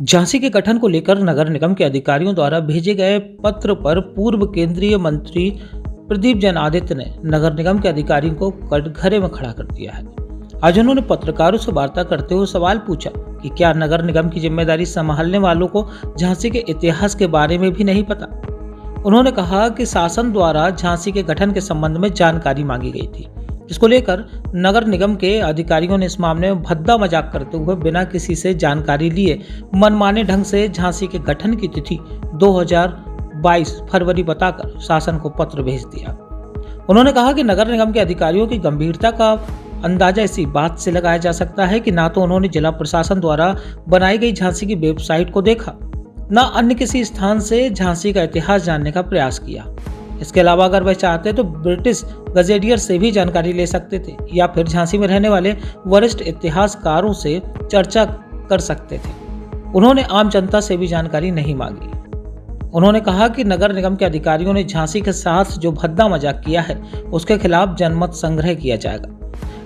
झांसी के गठन को लेकर नगर निगम के अधिकारियों द्वारा भेजे गए पत्र पर पूर्व केंद्रीय मंत्री प्रदीप जैन आदित्य ने नगर निगम के अधिकारियों को कटघरे में खड़ा कर दिया है। आज उन्होंने पत्रकारों से वार्ता करते हुए सवाल पूछा कि क्या नगर निगम की जिम्मेदारी संभालने वालों को झांसी के इतिहास के बारे में भी नहीं पता। उन्होंने कहा कि शासन द्वारा झांसी के गठन के संबंध में जानकारी मांगी गई थी, जिसको लेकर नगर निगम के अधिकारियों ने इस मामले में भद्दा मजाक करते हुए बिना किसी से जानकारी लिए मनमाने ढंग से झांसी के गठन की तिथि 2022 फरवरी बताकर शासन को पत्र भेज दिया। उन्होंने कहा कि नगर निगम के अधिकारियों की गंभीरता का अंदाजा इसी बात से लगाया जा सकता है कि ना तो उन्होंने जिला प्रशासन द्वारा बनाई गई झांसी की वेबसाइट को देखा, न अन्य किसी स्थान से झांसी का इतिहास जानने का प्रयास किया। इसके अलावा अगर वह चाहते तो ब्रिटिश गजेटियर से भी जानकारी ले सकते थे या फिर झांसी में रहने वाले वरिष्ठ इतिहासकारों से चर्चा कर सकते थे। उन्होंने आम जनता से भी जानकारी नहीं मांगी। उन्होंने कहा कि नगर निगम के अधिकारियों ने झांसी के साथ जो भद्दा मजाक किया है उसके खिलाफ जनमत संग्रह किया जाएगा।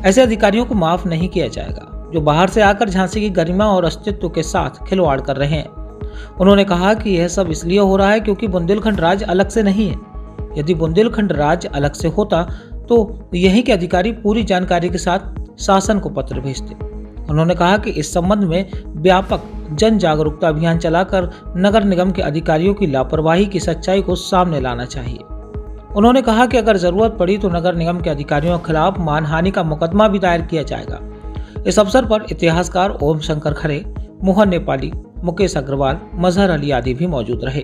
ऐसे अधिकारियों को माफ नहीं किया जाएगा जो बाहर से आकर झांसी की गरिमा और अस्तित्व के साथ खिलवाड़ कर रहे हैं। उन्होंने कहा कि यह सब इसलिए हो रहा है क्योंकि बुंदेलखंड राज्य अलग से नहीं है। यदि बुंदेलखंड राज्य अलग से होता तो यहीं के अधिकारी पूरी जानकारी के साथ शासन को पत्र भेजते। उन्होंने कहा कि इस संबंध में व्यापक जन जागरूकता अभियान चलाकर नगर निगम के अधिकारियों की लापरवाही की सच्चाई को सामने लाना चाहिए। उन्होंने कहा कि अगर जरूरत पड़ी तो नगर निगम के अधिकारियों के खिलाफ मानहानि का मुकदमा भी दायर किया जाएगा। इस अवसर पर इतिहासकार ओम शंकर खरे, मोहन नेपाली, मुकेश अग्रवाल, मजहर अली आदि भी मौजूद रहे।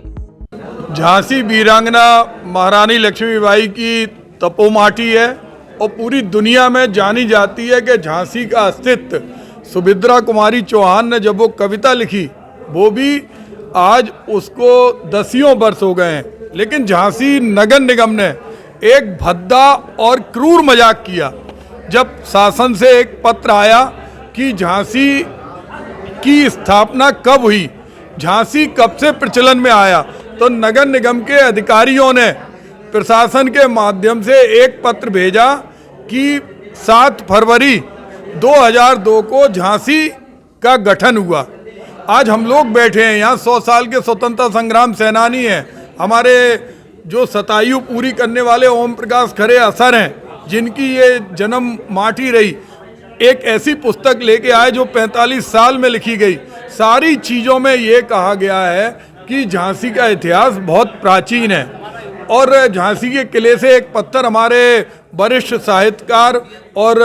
झांसी वीरांगना महारानी लक्ष्मीबाई की तपोमाटी है और पूरी दुनिया में जानी जाती है कि झांसी का अस्तित्व सुभद्रा कुमारी चौहान ने जब वो कविता लिखी, वो भी आज उसको 10 वर्ष हो गए हैं, लेकिन झांसी नगर निगम ने एक भद्दा और क्रूर मजाक किया। जब शासन से एक पत्र आया कि झांसी की स्थापना कब हुई, झांसी कब से प्रचलन में आया, तो नगर निगम के अधिकारियों ने प्रशासन के माध्यम से एक पत्र भेजा कि 7 फरवरी 2002 को झांसी का गठन हुआ। आज हम लोग बैठे हैं यहाँ, 100 साल के स्वतंत्रता संग्राम सेनानी हैं, हमारे जो शतायु पूरी करने वाले ओम प्रकाश खरे असर हैं, जिनकी ये जन्म माटी रही, एक ऐसी पुस्तक लेके आए जो 45 साल में लिखी गई। सारी चीज़ों में ये कहा गया है कि झांसी का इतिहास बहुत प्राचीन है। और झांसी के किले से एक पत्थर हमारे वरिष्ठ साहित्यकार और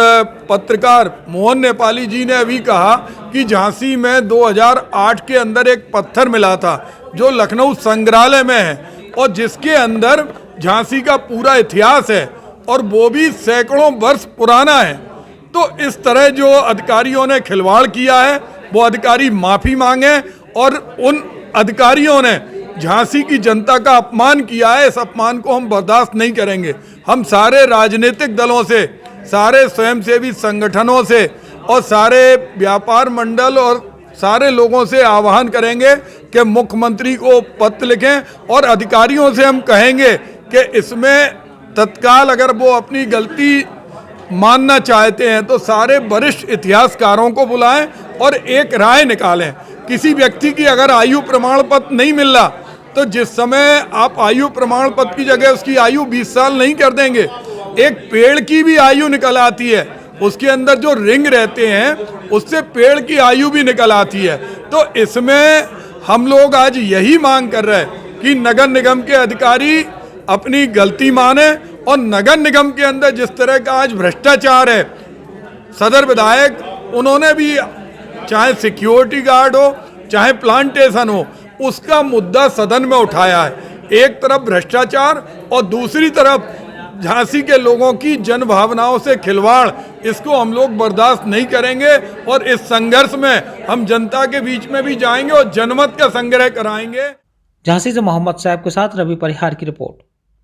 पत्रकार मोहन नेपाली जी ने अभी कहा कि झांसी में 2008 के अंदर एक पत्थर मिला था जो लखनऊ संग्रहालय में है और जिसके अंदर झांसी का पूरा इतिहास है और वो भी सैकड़ों वर्ष पुराना है। तो इस तरह जो अधिकारियों ने खिलवाड़ किया है वो अधिकारी माफ़ी मांगे और उन अधिकारियों ने झांसी की जनता का अपमान किया है, इस अपमान को हम बर्दाश्त नहीं करेंगे। हम सारे राजनीतिक दलों से, सारे स्वयंसेवी संगठनों से और सारे व्यापार मंडल और सारे लोगों से आह्वान करेंगे कि मुख्यमंत्री को पत्र लिखें और अधिकारियों से हम कहेंगे कि इसमें तत्काल अगर वो अपनी गलती मानना चाहते हैं तो सारे वरिष्ठ इतिहासकारों को बुलाएं और एक राय निकालें। किसी व्यक्ति की अगर आयु प्रमाण पत्र नहीं मिल रहा तो जिस समय आप आयु प्रमाण पत्र की जगह उसकी आयु 20 साल नहीं कर देंगे, एक पेड़ की भी आयु निकल आती है, उसके अंदर जो रिंग रहते हैं उससे पेड़ की आयु भी निकल आती है। तो इसमें हम लोग आज यही मांग कर रहे हैं कि नगर निगम के अधिकारी अपनी गलती माने और नगर निगम के अंदर जिस तरह का आज भ्रष्टाचार है, सदर विधायक उन्होंने भी चाहे सिक्योरिटी गार्ड हो चाहे प्लांटेशन हो उसका मुद्दा सदन में उठाया है। एक तरफ भ्रष्टाचार और दूसरी तरफ झांसी के लोगों की जन भावनाओं से खिलवाड़, इसको हम लोग बर्दाश्त नहीं करेंगे और इस संघर्ष में हम जनता के बीच में भी जाएंगे और जनमत का संग्रह कराएंगे। झांसी से मोहम्मद साहब के साथ रवि परिहार की रिपोर्ट।